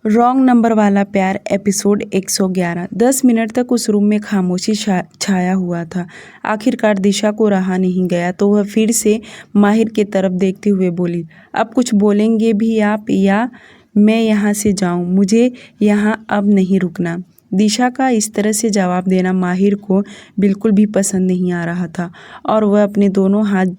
Wrong number वाला प्यार episode 111। 10 minute तक उस रूम में खामोशी छाया हुआ था। आखिरकार दिशा को रहा नहीं गया तो वह फिर से माहिर की तरफ देखते हुए बोली, अब कुछ बोलेंगे भी आप या मैं यहाँ से जाऊँ? मुझे यहाँ अब नहीं रुकना। दिशा का इस तरह से जवाब देना माहिर को बिल्कुल भी पसंद नहीं आ रहा था और वह अपने दोनों हाथ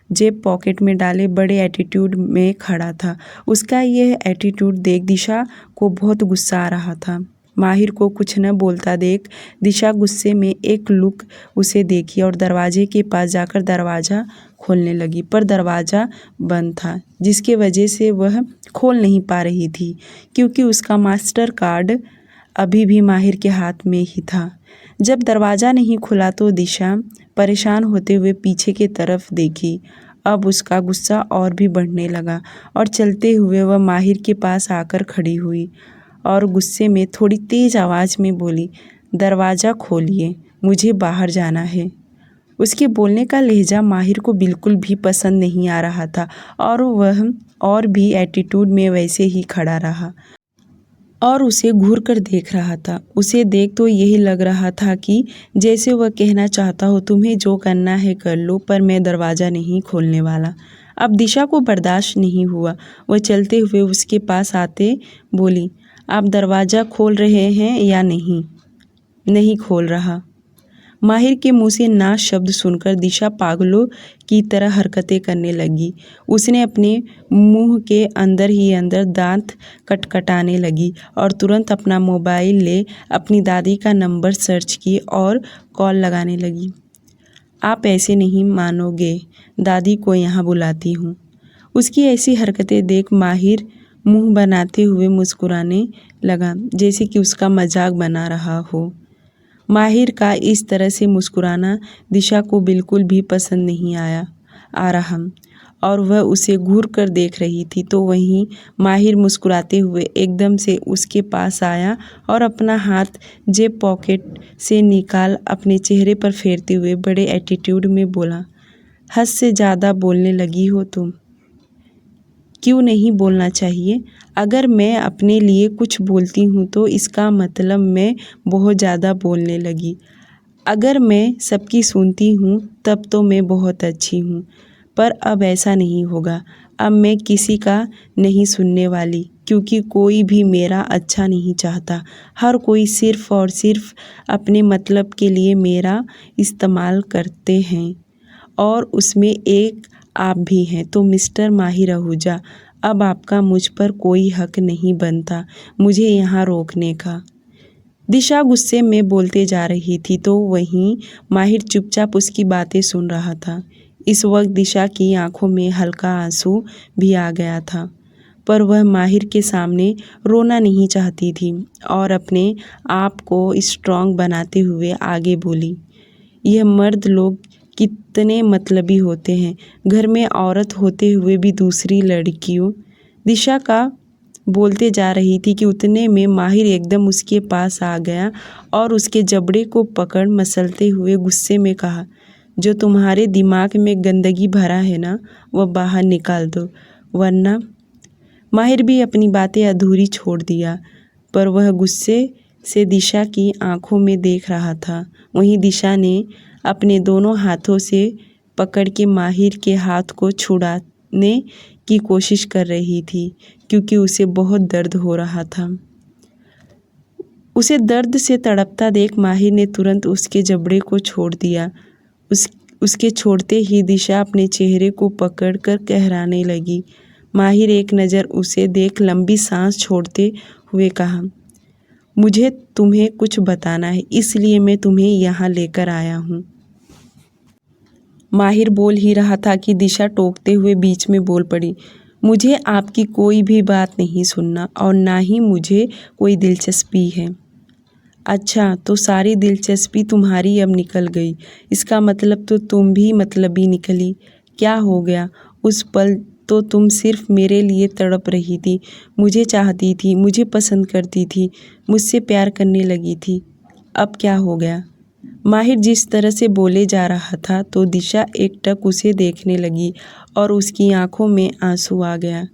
जेब पॉकेट में डाले बड़े एटीट्यूड में खड़ा था। उसका यह एटीट्यूड देख दिशा को बहुत गुस्सा आ रहा था। माहिर को कुछ न बोलता देख दिशा गुस्से में एक लुक उसे देखी और दरवाजे के पास जाकर दरवाज़ा खोलने लगी, पर दरवाज़ा बंद था जिसकी वजह से वह खोल नहीं पा रही थी क्योंकि उसका मास्टर कार्ड अभी भी माहिर के हाथ में ही था। जब दरवाज़ा नहीं खुला तो दिशा परेशान होते हुए पीछे की तरफ देखी। अब उसका गुस्सा और भी बढ़ने लगा और चलते हुए वह माहिर के पास आकर खड़ी हुई और गुस्से में थोड़ी तेज़ आवाज़ में बोली, दरवाज़ा खोलिए, मुझे बाहर जाना है। उसके बोलने का लहजा माहिर को बिल्कुल भी पसंद नहीं आ रहा था और वह और भी एटीट्यूड में वैसे ही खड़ा रहा और उसे घूर कर देख रहा था। उसे देख तो यही लग रहा था कि जैसे वह कहना चाहता हो, तुम्हें जो करना है कर लो, पर मैं दरवाज़ा नहीं खोलने वाला। अब दिशा को बर्दाश्त नहीं हुआ। वह चलते हुए उसके पास आते बोली, आप दरवाज़ा खोल रहे हैं या नहीं? नहीं खोल रहा। माहिर के मुंह से ना शब्द सुनकर दिशा पागलों की तरह हरकतें करने लगी। उसने अपने मुंह के अंदर ही अंदर दांत कटकटाने लगी और तुरंत अपना मोबाइल ले अपनी दादी का नंबर सर्च की और कॉल लगाने लगी। आप ऐसे नहीं मानोगे, दादी को यहाँ बुलाती हूँ। उसकी ऐसी हरकतें देख माहिर मुंह बनाते हुए मुस्कुराने लगा जैसे कि उसका मजाक बना रहा हो। माहिर का इस तरह से मुस्कुराना दिशा को बिल्कुल भी पसंद नहीं आ रहा और वह उसे घूर कर देख रही थी। तो वहीं माहिर मुस्कुराते हुए एकदम से उसके पास आया और अपना हाथ जेब पॉकेट से निकाल अपने चेहरे पर फेरते हुए बड़े एटीट्यूड में बोला, हद से ज़्यादा बोलने लगी हो तुम। क्यों नहीं बोलना चाहिए? अगर मैं अपने लिए कुछ बोलती हूँ तो इसका मतलब मैं बहुत ज़्यादा बोलने लगी। अगर मैं सबकी सुनती हूँ तब तो मैं बहुत अच्छी हूँ, पर अब ऐसा नहीं होगा। अब मैं किसी का नहीं सुनने वाली क्योंकि कोई भी मेरा अच्छा नहीं चाहता। हर कोई सिर्फ़ और सिर्फ अपने मतलब के लिए मेरा इस्तेमाल करते हैं और उसमें एक आप भी हैं। तो मिस्टर माहिर आहूजा, अब आपका मुझ पर कोई हक नहीं बनता मुझे यहाँ रोकने का। दिशा गुस्से में बोलते जा रही थी तो वहीं माहिर चुपचाप उसकी बातें सुन रहा था। इस वक्त दिशा की आंखों में हल्का आंसू भी आ गया था, पर वह माहिर के सामने रोना नहीं चाहती थी और अपने आप को स्ट्रांग बनाते हुए आगे बोली, यह मर्द लोग कितने मतलबी होते हैं, घर में औरत होते हुए भी दूसरी लड़कियों। दिशा का बोलते जा रही थी कि उतने में माहिर एकदम उसके पास आ गया और उसके जबड़े को पकड़ मसलते हुए गुस्से में कहा, जो तुम्हारे दिमाग में गंदगी भरा है ना, वह बाहर निकाल दो वरना। माहिर भी अपनी बातें अधूरी छोड़ दिया, पर वह गुस्से से दिशा की आंखों में देख रहा था। वहीं दिशा ने अपने दोनों हाथों से पकड़ के माहिर के हाथ को छुड़ाने की कोशिश कर रही थी क्योंकि उसे बहुत दर्द हो रहा था। उसे दर्द से तड़पता देख माहिर ने तुरंत उसके जबड़े को छोड़ दिया। उसके छोड़ते ही दिशा अपने चेहरे को पकड़कर कहराने लगी। माहिर एक नज़र उसे देख लंबी सांस छोड़ते हुए कहा, मुझे तुम्हें कुछ बताना है, इसलिए मैं तुम्हें यहाँ लेकर आया हूँ। माहिर बोल ही रहा था कि दिशा टोकते हुए बीच में बोल पड़ी, मुझे आपकी कोई भी बात नहीं सुनना और ना ही मुझे कोई दिलचस्पी है। अच्छा, तो सारी दिलचस्पी तुम्हारी अब निकल गई। इसका मतलब तो तुम भी मतलबी निकली। क्या हो गया? उस पल तो तुम सिर्फ मेरे लिए तड़प रही थी, मुझे चाहती थी, मुझे पसंद करती थी, मुझसे प्यार करने लगी थी। अब क्या हो गया? माहिर जिस तरह से बोले जा रहा था तो दिशा एकटक उसे देखने लगी और उसकी आंखों में आंसू आ गया।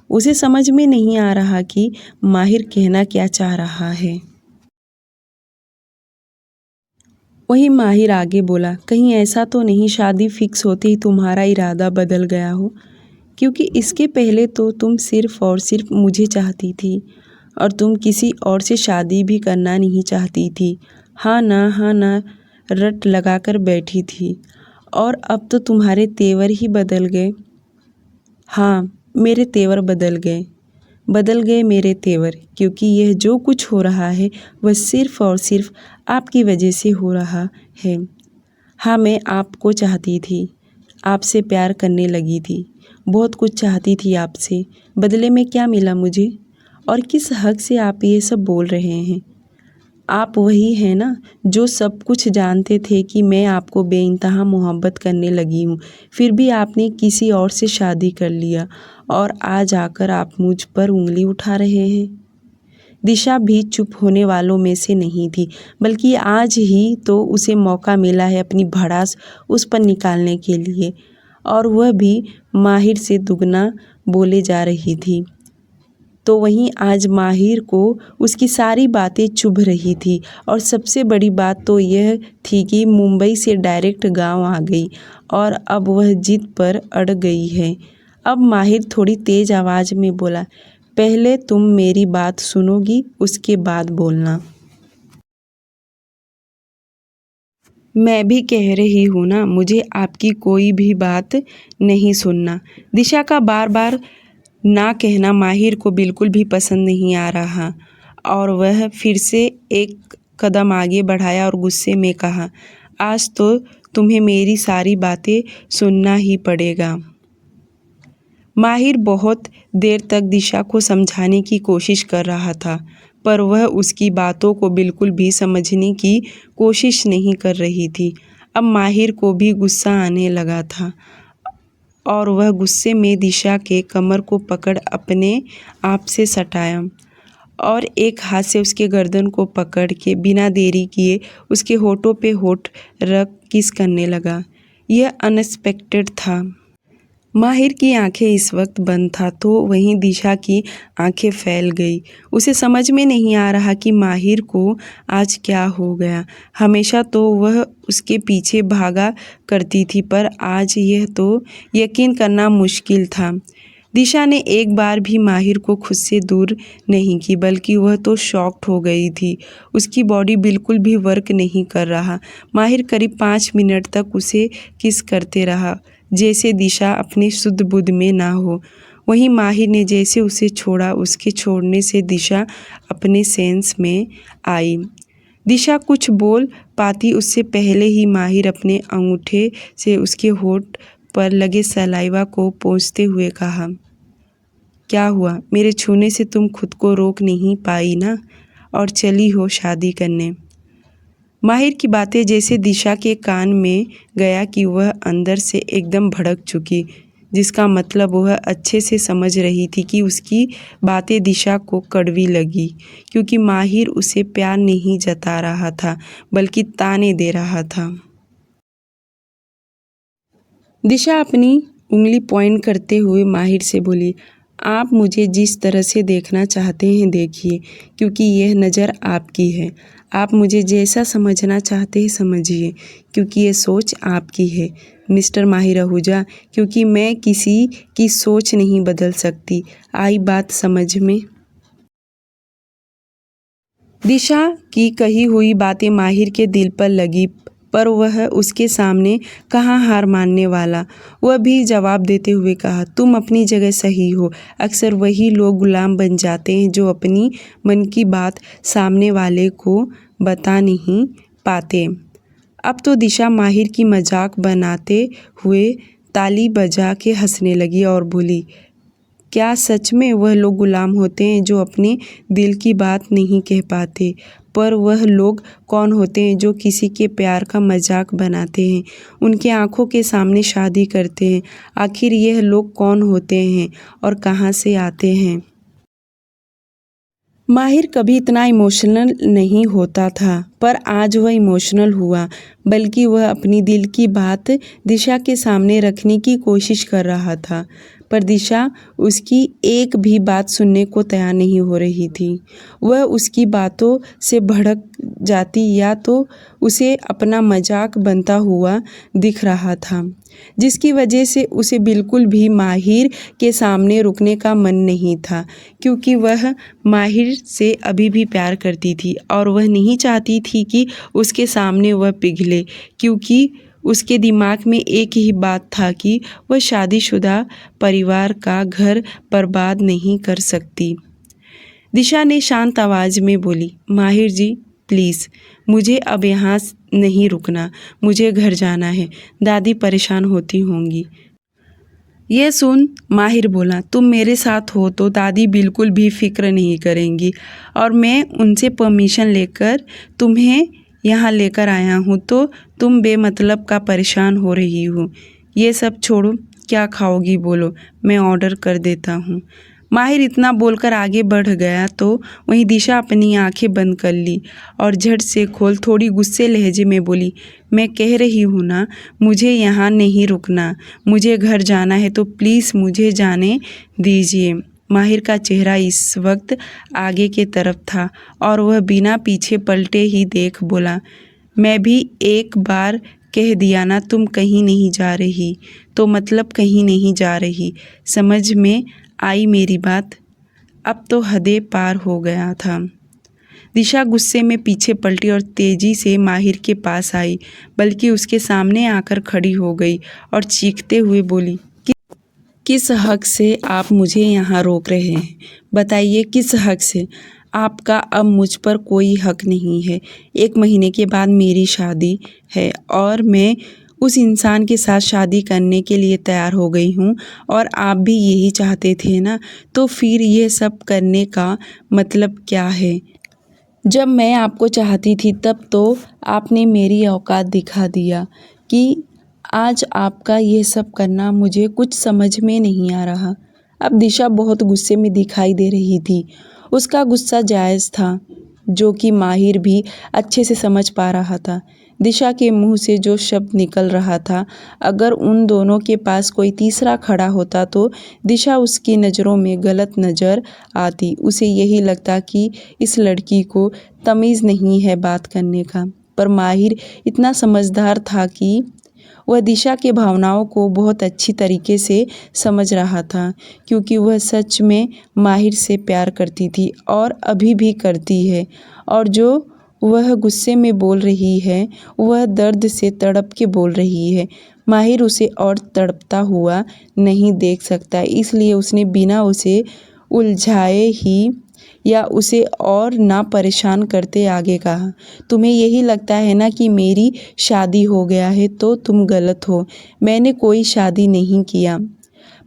उसे समझ में नहीं आ रहा कि माहिर कहना क्या चाह रहा है। वहीं माहिर आगे बोला, कहीं ऐसा तो नहीं शादी फिक्स होते ही तुम्हारा इरादा बदल गया हो, क्योंकि इसके पहले तो तुम सिर्फ और सिर्फ मुझे चाहती थी और तुम किसी और से शादी भी करना नहीं चाहती थी। हाँ ना रट लगाकर बैठी थी और अब तो तुम्हारे तेवर ही बदल गए। हाँ, मेरे तेवर बदल गए मेरे तेवर, क्योंकि यह जो कुछ हो रहा है वह सिर्फ और सिर्फ आपकी वजह से हो रहा है। हाँ, मैं आपको चाहती थी, आपसे प्यार करने लगी थी, बहुत कुछ चाहती थी आपसे। बदले में क्या मिला मुझे? और किस हक से आप ये सब बोल रहे हैं? आप वही हैं ना जो सब कुछ जानते थे कि मैं आपको बेइंतहा मोहब्बत करने लगी हूँ, फिर भी आपने किसी और से शादी कर लिया और आज आकर आप मुझ पर उंगली उठा रहे हैं। दिशा भी चुप होने वालों में से नहीं थी, बल्कि आज ही तो उसे मौका मिला है अपनी भड़ास उस पर निकालने के लिए, और वह भी माहिर से दुगना बोले जा रही थी। तो वहीं आज माहिर को उसकी सारी बातें चुभ रही थी और सबसे बड़ी बात तो यह थी कि मुंबई से डायरेक्ट गांव आ गई और अब वह जिद पर अड़ गई है। अब माहिर थोड़ी तेज़ आवाज़ में बोला, पहले तुम मेरी बात सुनोगी, उसके बाद बोलना। मैं भी कह रही हूँ ना, मुझे आपकी कोई भी बात नहीं सुनना। दिशा का बार बार ना कहना माहिर को बिल्कुल भी पसंद नहीं आ रहा और वह फिर से एक कदम आगे बढ़ाया और गुस्से में कहा, आज तो तुम्हें मेरी सारी बातें सुनना ही पड़ेगा। माहिर बहुत देर तक दिशा को समझाने की कोशिश कर रहा था, पर वह उसकी बातों को बिल्कुल भी समझने की कोशिश नहीं कर रही थी। अब माहिर को भी गुस्सा आने लगा था और वह गुस्से में दिशा के कमर को पकड़ अपने आप से सटाया और एक हाथ से उसके गर्दन को पकड़ के बिना देरी किए उसके होठों पे होठ रख किस करने लगा। यह अनएक्सपेक्टेड था। माहिर की आंखें इस वक्त बंद था तो वहीं दिशा की आंखें फैल गई। उसे समझ में नहीं आ रहा कि माहिर को आज क्या हो गया। हमेशा तो वह उसके पीछे भागा करती थी, पर आज यह तो यकीन करना मुश्किल था। दिशा ने एक बार भी माहिर को खुद से दूर नहीं की, बल्कि वह तो शॉक्ड हो गई थी। उसकी बॉडी बिल्कुल भी वर्क नहीं कर रहा। माहिर करीब 5 मिनट तक उसे किस करते रहा, जैसे दिशा अपने शुद्ध बुद्ध में ना हो। वहीं माहिर ने जैसे उसे छोड़ा, उसके छोड़ने से दिशा अपने सेंस में आई। दिशा कुछ बोल पाती उससे पहले ही माहिर अपने अंगूठे से उसके होठ पर लगे सलाइवा को पोंछते हुए कहा, क्या हुआ? मेरे छूने से तुम खुद को रोक नहीं पाई ना और चली हो शादी करने। माहिर की बातें जैसे दिशा के कान में गया कि वह अंदर से एकदम भड़क चुकी, जिसका मतलब वह अच्छे से समझ रही थी कि उसकी बातें दिशा को कड़वी लगी, क्योंकि माहिर उसे प्यार नहीं जता रहा था बल्कि ताने दे रहा था। दिशा अपनी उंगली पॉइंट करते हुए माहिर से बोली, आप मुझे जिस तरह से देखना चाहते हैं देखिए, क्योंकि यह नज़र आपकी है। आप मुझे जैसा समझना चाहते हैं समझिए, क्योंकि यह सोच आपकी है मिस्टर माहिर आहूजा, क्योंकि मैं किसी की सोच नहीं बदल सकती। आई बात समझ में? दिशा की कही हुई बातें माहिर के दिल पर लगी, पर वह उसके सामने कहाँ हार मानने वाला। वह भी जवाब देते हुए कहा, तुम अपनी जगह सही हो। अक्सर वही लोग गुलाम बन जाते हैं जो अपनी मन की बात सामने वाले को बता नहीं पाते। अब तो दिशा माहिर की मजाक बनाते हुए ताली बजा के हंसने लगी और बोली, क्या सच में वह लोग गुलाम होते हैं जो अपने दिल की बात नहीं कह पाते? पर वह लोग कौन होते हैं जो किसी के प्यार का मजाक बनाते हैं, उनके आंखों के सामने शादी करते हैं? आखिर यह लोग कौन होते हैं और कहाँ से आते हैं? माहिर कभी इतना इमोशनल नहीं होता था, पर आज वह इमोशनल हुआ, बल्कि वह अपनी दिल की बात दिशा के सामने रखने की कोशिश कर रहा था। पर दिशा उसकी एक भी बात सुनने को तैयार नहीं हो रही थी। वह उसकी बातों से भड़क जाती या तो उसे अपना मजाक बनता हुआ दिख रहा था, जिसकी वजह से उसे बिल्कुल भी माहिर के सामने रुकने का मन नहीं था, क्योंकि वह माहिर से अभी भी प्यार करती थी और वह नहीं चाहती थी कि उसके सामने वह पिघले, क्योंकि उसके दिमाग में एक ही बात था कि वह शादीशुदा परिवार का घर बर्बाद नहीं कर सकती। दिशा ने शांत आवाज़ में बोली, माहिर जी प्लीज़, मुझे अब यहाँ नहीं रुकना, मुझे घर जाना है, दादी परेशान होती होंगी। यह सुन माहिर बोला, तुम मेरे साथ हो तो दादी बिल्कुल भी फिक्र नहीं करेंगी और मैं उनसे परमिशन लेकर तुम्हें यहाँ लेकर आया हूँ, तो तुम बेमतलब का परेशान हो रही हो। ये सब छोड़ो, क्या खाओगी बोलो, मैं ऑर्डर कर देता हूँ। माहिर इतना बोलकर आगे बढ़ गया तो वहीं दिशा अपनी आंखें बंद कर ली और झट से खोल थोड़ी गुस्से लहजे में बोली, मैं कह रही हूँ ना, मुझे यहाँ नहीं रुकना, मुझे घर जाना है, तो प्लीज़ मुझे जाने दीजिए। माहिर का चेहरा इस वक्त आगे के तरफ था और वह बिना पीछे पलटे ही देख बोला, मैं भी एक बार कह दिया ना तुम कहीं नहीं जा रही, तो मतलब कहीं नहीं जा रही। समझ में आई मेरी बात? अब तो हदें पार हो गया था। दिशा गुस्से में पीछे पलटी और तेजी से माहिर के पास आई, बल्कि उसके सामने आकर खड़ी हो गई और चीखते हुए बोली, किस हक से आप मुझे यहाँ रोक रहे हैं? बताइए किस हक से? आपका अब मुझ पर कोई हक नहीं है। 1 महीने के बाद मेरी शादी है और मैं उस इंसान के साथ शादी करने के लिए तैयार हो गई हूँ और आप भी यही चाहते थे ना, तो फिर ये सब करने का मतलब क्या है? जब मैं आपको चाहती थी तब तो आपने मेरी औकात दिखा दिया कि आज आपका ये सब करना मुझे कुछ समझ में नहीं आ रहा। अब दिशा बहुत गुस्से में दिखाई दे रही थी। उसका गुस्सा जायज़ था, जो कि माहिर भी अच्छे से समझ पा रहा था। दिशा के मुंह से जो शब्द निकल रहा था, अगर उन दोनों के पास कोई तीसरा खड़ा होता तो दिशा उसकी नज़रों में गलत नज़र आती। उसे यही लगता कि इस लड़की को तमीज़ नहीं है बात करने का। पर माहिर इतना समझदार था कि वह दिशा के भावनाओं को बहुत अच्छी तरीके से समझ रहा था, क्योंकि वह सच में माहिर से प्यार करती थी और अभी भी करती है, और जो वह गुस्से में बोल रही है वह दर्द से तड़प के बोल रही है। माहिर उसे और तड़पता हुआ नहीं देख सकता, इसलिए उसने बिना उसे उलझाए ही या उसे और ना परेशान करते आगे कहा, तुम्हें यही लगता है ना कि मेरी शादी हो गया है, तो तुम गलत हो। मैंने कोई शादी नहीं किया।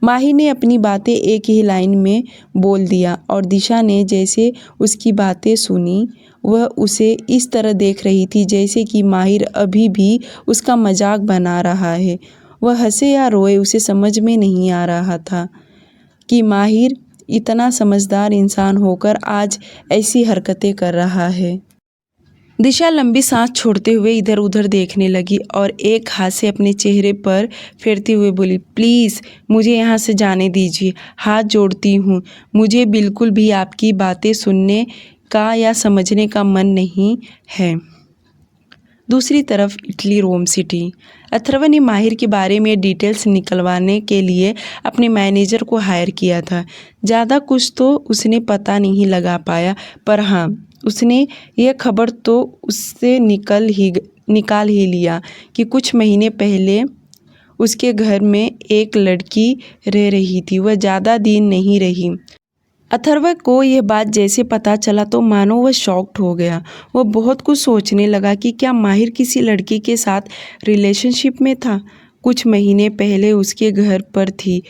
माहिर ने अपनी बातें एक ही लाइन में बोल दिया और दिशा ने जैसे उसकी बातें सुनी, वह उसे इस तरह देख रही थी जैसे कि माहिर अभी भी उसका मजाक बना रहा है। वह हंसे या रोए उसे समझ में नहीं आ रहा था कि माहिर इतना समझदार इंसान होकर आज ऐसी हरकतें कर रहा है। दिशा लंबी सांस छोड़ते हुए इधर उधर देखने लगी और एक हाथ से अपने चेहरे पर फेरते हुए बोली, प्लीज़ मुझे यहाँ से जाने दीजिए, हाथ जोड़ती हूँ, मुझे बिल्कुल भी आपकी बातें सुनने का या समझने का मन नहीं है। दूसरी तरफ इटली रोम सिटी। अथर्व ने माहिर के बारे में डिटेल्स निकलवाने के लिए अपने मैनेजर को हायर किया था। ज़्यादा कुछ तो उसने पता नहीं लगा पाया, पर हाँ, उसने यह खबर तो उससे निकाल ही लिया कि कुछ महीने पहले उसके घर में एक लड़की रह रही थी। वह ज़्यादा दिन नहीं रही। अथर्व को यह बात जैसे पता चला तो मानो वह शॉक्ड हो गया। वह बहुत कुछ सोचने लगा कि क्या माहिर किसी लड़की के साथ रिलेशनशिप में था। कुछ महीने पहले उसके घर पर थी,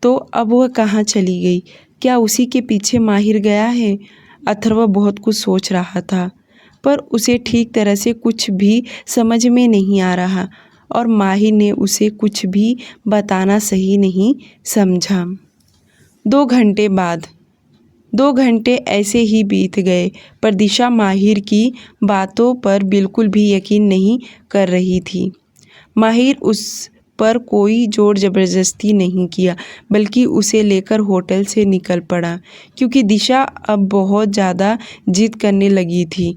तो अब वह कहाँ चली गई? क्या उसी के पीछे माहिर गया है? अथर्व बहुत कुछ सोच रहा था, पर उसे ठीक तरह से कुछ भी समझ में नहीं आ रहा और माहिर ने उसे कुछ भी बताना सही नहीं समझा। 2 घंटे बाद 2 घंटे ऐसे ही बीत गए, पर दिशा माहिर की बातों पर बिल्कुल भी यकीन नहीं कर रही थी। माहिर उस पर कोई ज़ोर ज़बरदस्ती नहीं किया, बल्कि उसे लेकर होटल से निकल पड़ा, क्योंकि दिशा अब बहुत ज़्यादा जिद करने लगी थी।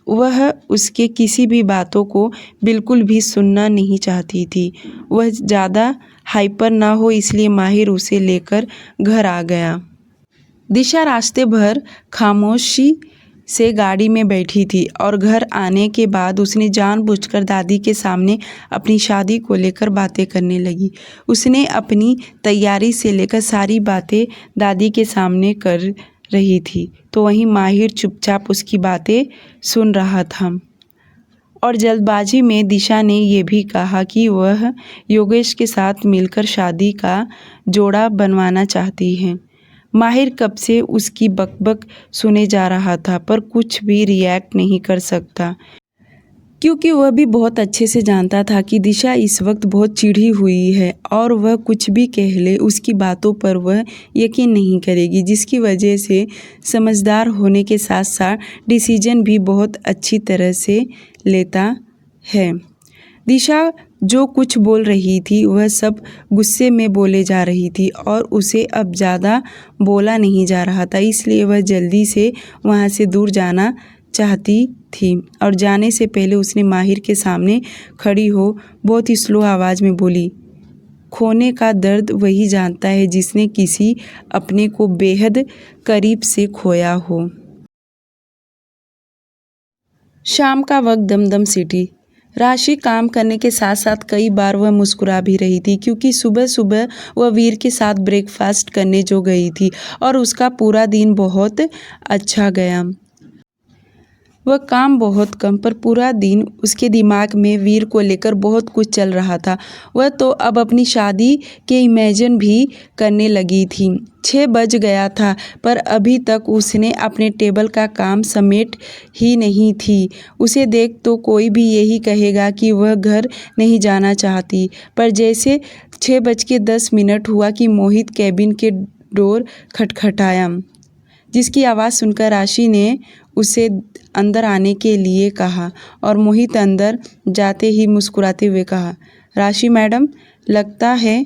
वह उसके किसी भी बातों को बिल्कुल भी सुनना नहीं चाहती थी। वह ज़्यादा हाइपर ना हो, इसलिए माहिर उसे लेकर घर आ गया। दिशा रास्ते भर खामोशी से गाड़ी में बैठी थी और घर आने के बाद उसने जानबूझकर दादी के सामने अपनी शादी को लेकर बातें करने लगी। उसने अपनी तैयारी से लेकर सारी बातें दादी के सामने कर रही थी, तो वहीं माहिर चुपचाप उसकी बातें सुन रहा था। और जल्दबाजी में दिशा ने यह भी कहा कि वह योगेश के साथ मिलकर शादी का जोड़ा बनवाना चाहती है। माहिर कब से उसकी बकबक सुने जा रहा था, पर कुछ भी रिएक्ट नहीं कर सकता, क्योंकि वह भी बहुत अच्छे से जानता था कि दिशा इस वक्त बहुत चिढ़ी हुई है और वह कुछ भी कह ले उसकी बातों पर वह यकीन नहीं करेगी, जिसकी वजह से समझदार होने के साथ साथ डिसीजन भी बहुत अच्छी तरह से लेता है। दिशा जो कुछ बोल रही थी वह सब गुस्से में बोले जा रही थी और उसे अब ज़्यादा बोला नहीं जा रहा था, इसलिए वह जल्दी से वहाँ से दूर जाना चाहती थी। और जाने से पहले उसने माहिर के सामने खड़ी हो बहुत ही स्लो आवाज़ में बोली, खोने का दर्द वही जानता है जिसने किसी अपने को बेहद करीब से खोया हो। शाम का वक्त दमदम सिटी। राशि काम करने के साथ साथ कई बार वह मुस्कुरा भी रही थी, क्योंकि सुबह सुबह वह वीर के साथ ब्रेकफास्ट करने जो गई थी और उसका पूरा दिन बहुत अच्छा गया। वह काम बहुत कम, पर पूरा दिन उसके दिमाग में वीर को लेकर बहुत कुछ चल रहा था। वह तो अब अपनी शादी के इमेजिन भी करने लगी थी। 6 बज गया था, पर अभी तक उसने अपने टेबल का काम समेट ही नहीं थी। उसे देख तो कोई भी यही कहेगा कि वह घर नहीं जाना चाहती, पर जैसे 6:10 हुआ कि मोहित कैबिन के डोर खटखटाया, जिसकी आवाज़ सुनकर राशि ने उसे अंदर आने के लिए कहा और मोहित अंदर जाते ही मुस्कुराते हुए कहा, राशि मैडम, लगता है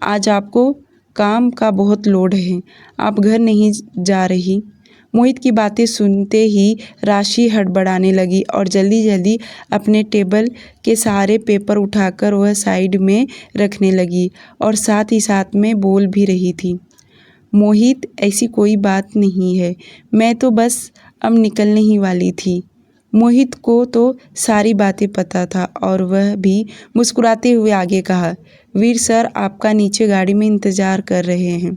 आज आपको काम का बहुत लोड है, आप घर नहीं जा रही। मोहित की बातें सुनते ही राशि हड़बड़ाने लगी और जल्दी जल्दी अपने टेबल के सारे पेपर उठाकर वह साइड में रखने लगी और साथ ही साथ में बोल भी रही थी, मोहित, ऐसी कोई बात नहीं है, मैं तो बस अब निकलने ही वाली थी। मोहित को तो सारी बातें पता था और वह भी मुस्कुराते हुए आगे कहा, वीर सर आपका नीचे गाड़ी में इंतज़ार कर रहे हैं।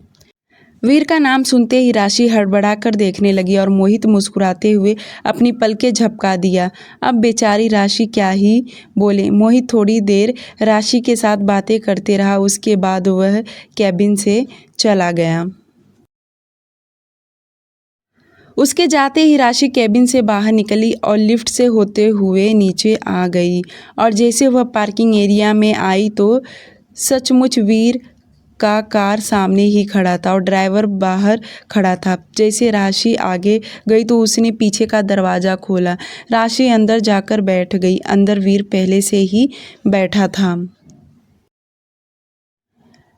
वीर का नाम सुनते ही राशि हड़बड़ा कर देखने लगी और मोहित मुस्कुराते हुए अपनी पलकें झपका दिया। अब बेचारी राशि क्या ही बोले। मोहित थोड़ी देर राशि के साथ बातें करते रहा, उसके बाद वह कैबिन से चला गया। उसके जाते ही राशि कैबिन से बाहर निकली और लिफ्ट से होते हुए नीचे आ गई और जैसे वह पार्किंग एरिया में आई तो सचमुच वीर का कार सामने ही खड़ा था और ड्राइवर बाहर खड़ा था। जैसे राशि आगे गई तो उसने पीछे का दरवाज़ा खोला। राशि अंदर जाकर बैठ गई। अंदर वीर पहले से ही बैठा था।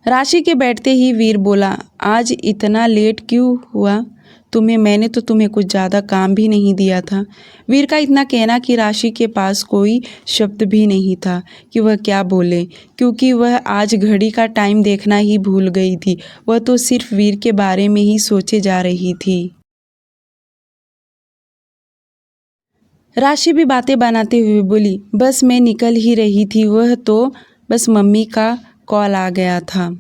राशि के बैठते ही वीर बोला, आज इतना लेट क्यों हुआ तुम्हें? मैंने तो तुम्हें कुछ ज़्यादा काम भी नहीं दिया था। वीर का इतना कहना कि राशि के पास कोई शब्द भी नहीं था कि वह क्या बोले, क्योंकि वह आज घड़ी का टाइम देखना ही भूल गई थी। वह तो सिर्फ वीर के बारे में ही सोचे जा रही थी। राशि भी बातें बनाते हुए बोली, बस मैं निकल ही रही थी, वह तो बस मम्मी का कॉल आ गया था।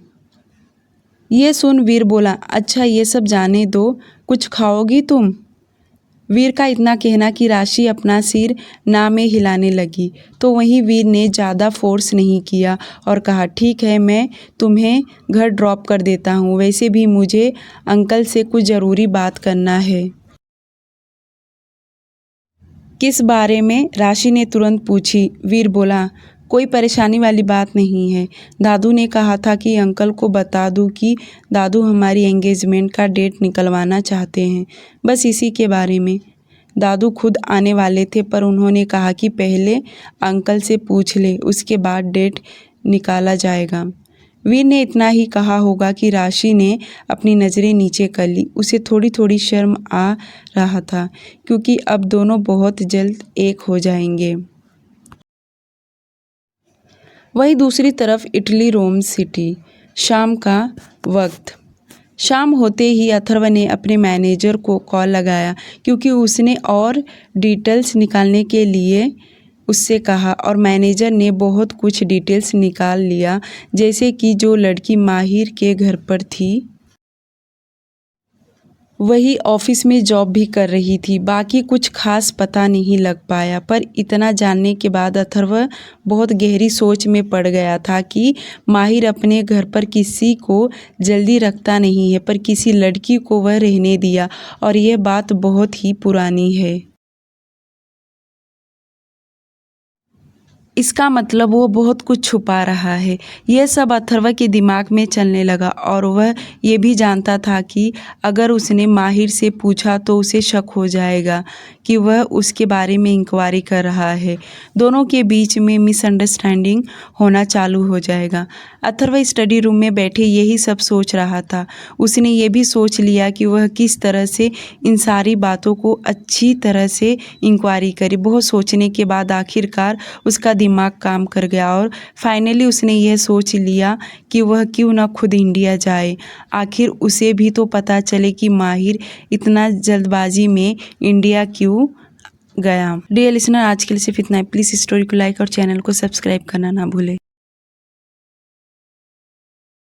ये सुन वीर बोला, अच्छा ये सब जाने दो, कुछ खाओगी तुम? वीर का इतना कहना कि राशि अपना सिर ना में हिलाने लगी, तो वहीं वीर ने ज़्यादा फोर्स नहीं किया और कहा, ठीक है, मैं तुम्हें घर ड्रॉप कर देता हूँ, वैसे भी मुझे अंकल से कुछ ज़रूरी बात करना है। किस बारे में? राशि ने तुरंत पूछी। वीर बोला, कोई परेशानी वाली बात नहीं है। दादू ने कहा था कि अंकल को बता दूं कि दादू हमारी एंगेजमेंट का डेट निकलवाना चाहते हैं, बस इसी के बारे में। दादू खुद आने वाले थे, पर उन्होंने कहा कि पहले अंकल से पूछ ले, उसके बाद डेट निकाला जाएगा। वीर ने इतना ही कहा होगा कि राशि ने अपनी नज़रें नीचे कर ली। उसे थोड़ी थोड़ी शर्म आ रहा था क्योंकि अब दोनों बहुत जल्द एक हो जाएंगे। वहीं दूसरी तरफ इटली रोम सिटी। शाम का वक्त। शाम होते ही अथर्व ने अपने मैनेजर को कॉल लगाया क्योंकि उसने और डिटेल्स निकालने के लिए उससे कहा और मैनेजर ने बहुत कुछ डिटेल्स निकाल लिया, जैसे कि जो लड़की माहिर के घर पर थी वही ऑफिस में जॉब भी कर रही थी। बाकी कुछ खास पता नहीं लग पाया, पर इतना जानने के बाद अथर्व बहुत गहरी सोच में पड़ गया था कि माहिर अपने घर पर किसी को जल्दी रखता नहीं है, पर किसी लड़की को वह रहने दिया और यह बात बहुत ही पुरानी है। इसका मतलब वो बहुत कुछ छुपा रहा है। यह सब अथर्व के दिमाग में चलने लगा और वह ये भी जानता था कि अगर उसने माहिर से पूछा तो उसे शक हो जाएगा कि वह उसके बारे में इंक्वायरी कर रहा है। दोनों के बीच में मिसअंडरस्टैंडिंग होना चालू हो जाएगा। अथर्व स्टडी रूम में बैठे यही सब सोच रहा था। उसने ये भी सोच लिया कि वह किस तरह से इन सारी बातों को अच्छी तरह से इंक्वायरी करे। बहुत सोचने के बाद आखिरकार उसका दिमाग काम कर गया और फाइनली उसने यह सोच लिया कि वह क्यों ना खुद इंडिया जाए। आखिर उसे भी तो पता चले कि माहिर इतना जल्दबाजी में इंडिया क्यों गया। डियर लिसनर, आज के लिए सिर्फ इतना है। प्लीज़ स्टोरी को लाइक और चैनल को सब्सक्राइब करना ना भूलें।